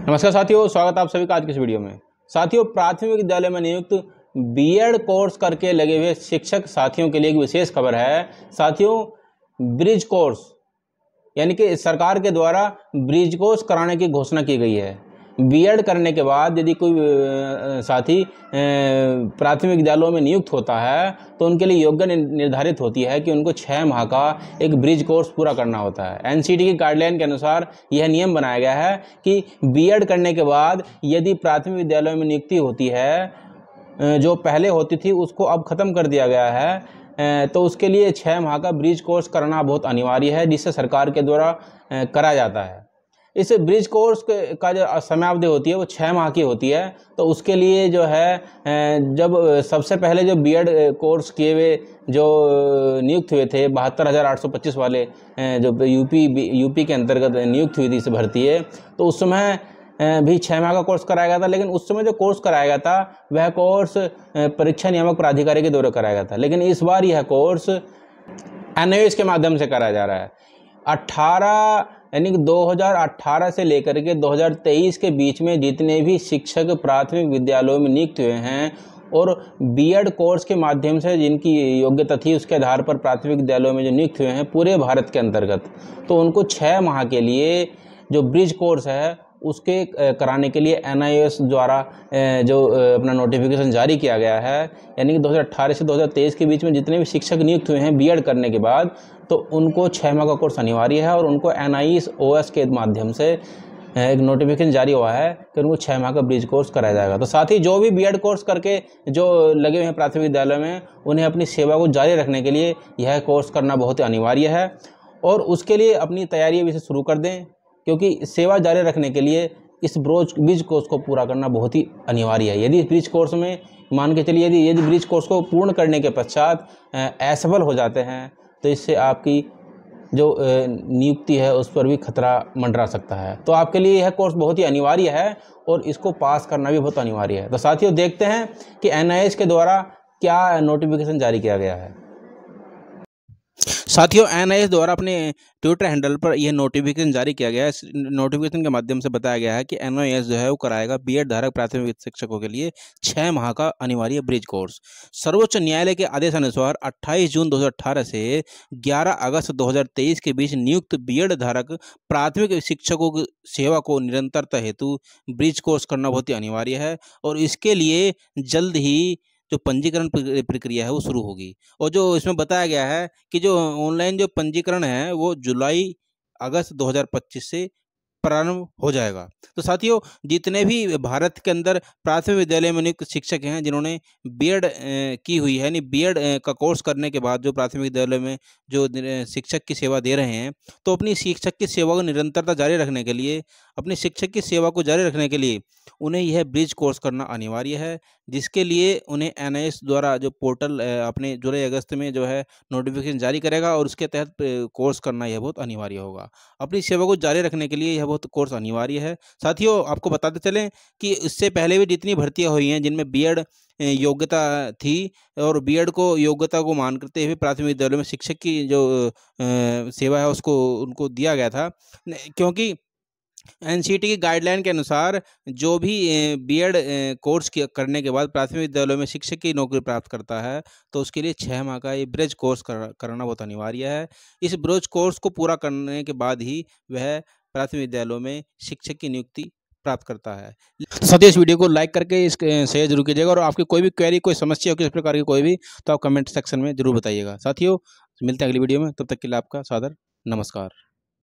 नमस्कार साथियों, स्वागत है आप सभी का आज के इस वीडियो में। साथियों, प्राथमिक विद्यालय में नियुक्त बीएड कोर्स करके लगे हुए शिक्षक साथियों के लिए एक विशेष खबर है। साथियों, ब्रिज कोर्स यानी कि सरकार के द्वारा ब्रिज कोर्स कराने की घोषणा की गई है। बीएड करने के बाद यदि कोई साथी प्राथमिक विद्यालयों में नियुक्त होता है तो उनके लिए योग्यता निर्धारित होती है कि उनको 6 माह का एक ब्रिज कोर्स पूरा करना होता है। एनसीटी की गाइडलाइन के अनुसार यह नियम बनाया गया है कि बीएड करने के बाद यदि प्राथमिक विद्यालयों में नियुक्ति होती है, जो पहले होती थी उसको अब ख़त्म कर दिया गया है, तो उसके लिए 6 माह का ब्रिज कोर्स करना बहुत अनिवार्य है, जिससे सरकार के द्वारा करा जाता है। इस ब्रिज कोर्स का जो समयावधि होती है वो 6 माह की होती है। तो उसके लिए जो है, जब सबसे पहले जो बीएड कोर्स किए हुए जो नियुक्त हुए थे 72,825 वाले, जो यूपी के अंतर्गत नियुक्त हुई थी इस भर्ती है, तो उस समय भी 6 माह का कोर्स कराया गया था। लेकिन उस समय जो कोर्स कराया गया था वह कोर्स परीक्षा नियामक प्राधिकारी के द्वारा कराया गया था। लेकिन इस बार यह कोर्स एनआईओएस के माध्यम से कराया जा रहा है। 2018 से लेकर के 2023 के बीच में जितने भी शिक्षक प्राथमिक विद्यालयों में नियुक्त हुए हैं और बीएड कोर्स के माध्यम से जिनकी योग्यता थी उसके आधार पर प्राथमिक विद्यालयों में जो नियुक्त हुए हैं पूरे भारत के अंतर्गत, तो उनको 6 माह के लिए जो ब्रिज कोर्स है उसके कराने के लिए एनआईओएस द्वारा जो अपना नोटिफिकेशन जारी किया गया है। यानी कि 2018 से 2023 के बीच में जितने भी शिक्षक नियुक्त हुए हैं बीएड करने के बाद, तो उनको 6 माह का कोर्स अनिवार्य है और उनको एनआईओएस के माध्यम से एक नोटिफिकेशन जारी हुआ है कि उनको 6 माह का ब्रिज कोर्स कराया जाएगा। तो साथ ही जो भी बीएड कोर्स करके जो लगे हुए हैं प्राथमिक विद्यालय में, उन्हें अपनी सेवा को जारी रखने के लिए यह कोर्स करना बहुत ही अनिवार्य है और उसके लिए अपनी तैयारी अभी से शुरू कर दें, क्योंकि सेवा जारी रखने के लिए इस ब्रिज कोर्स को पूरा करना बहुत ही अनिवार्य है। यदि ब्रिज कोर्स में मान के चलिए यदि ब्रिज कोर्स को पूर्ण करने के पश्चात असफल हो जाते हैं तो इससे आपकी जो नियुक्ति है उस पर भी खतरा मंडरा सकता है। तो आपके लिए यह कोर्स बहुत ही अनिवार्य है और इसको पास करना भी बहुत अनिवार्य है। तो साथियों, देखते हैं कि एनआईओएस के द्वारा क्या नोटिफिकेशन जारी किया गया है। साथियों, एनआईओएस द्वारा अपने ट्विटर हैंडल पर यह नोटिफिकेशन जारी किया गया है। इस नोटिफिकेशन के माध्यम से बताया गया है कि एनआईओएस जो है वो कराएगा बीएड धारक प्राथमिक शिक्षकों के लिए 6 माह का अनिवार्य ब्रिज कोर्स। सर्वोच्च न्यायालय के आदेशानुसार 28 जून 2018 से 11 अगस्त 2023 के बीच नियुक्त बीएड धारक प्राथमिक शिक्षकों की सेवा को निरंतरता हेतु ब्रिज कोर्स करना बहुत ही अनिवार्य है और इसके लिए जल्द ही जो पंजीकरण प्रक्रिया है वो शुरू होगी। और जो इसमें बताया गया है कि जो ऑनलाइन जो पंजीकरण है वो जुलाई अगस्त 2025 से प्रारंभ हो जाएगा। तो साथियों, जितने भी भारत के अंदर प्राथमिक विद्यालय में नियुक्त शिक्षक हैं जिन्होंने बीएड की हुई है, यानी बीएड का कोर्स करने के बाद जो प्राथमिक विद्यालय में जो शिक्षक की सेवा दे रहे हैं, तो अपनी शिक्षक की सेवा को निरंतरता जारी रखने के लिए, अपनी शिक्षक की सेवा को जारी रखने के लिए उन्हें यह ब्रिज कोर्स करना अनिवार्य है, जिसके लिए उन्हें एनआईओएस द्वारा जो पोर्टल अपने जुलाई अगस्त में जो है नोटिफिकेशन जारी करेगा और उसके तहत कोर्स करना यह बहुत अनिवार्य होगा। अपनी सेवा को जारी रखने के लिए यह बहुत कोर्स अनिवार्य है। साथियों, आपको बताते चलें कि इससे पहले भी जितनी भर्तियां हुई हैं जिनमें बीएड योग्यता थी और बीएड को योग्यता को मान करते हुए प्राथमिक विद्यालय में शिक्षक की जो सेवा है उसको उनको दिया गया था, क्योंकि एनसीटी की गाइडलाइन के अनुसार जो भी बीएड कोर्स करने के बाद प्राथमिक विद्यालयों में शिक्षक की नौकरी प्राप्त करता है तो उसके लिए 6 माह का ये ब्रिज कोर्स करना बहुत अनिवार्य है। इस ब्रिज कोर्स को पूरा करने के बाद ही वह प्राथमिक विद्यालयों में शिक्षक की नियुक्ति प्राप्त करता है। साथियों, इस वीडियो को लाइक करके इस शेयर जरूर कीजिएगा और आपकी कोई भी क्वेरी, कोई समस्या हो किस प्रकार की कोई भी, तो आप कमेंट सेक्शन में जरूर बताइएगा। साथियों, मिलते हैं अगली वीडियो में, तब तक के लिए आपका सादर नमस्कार।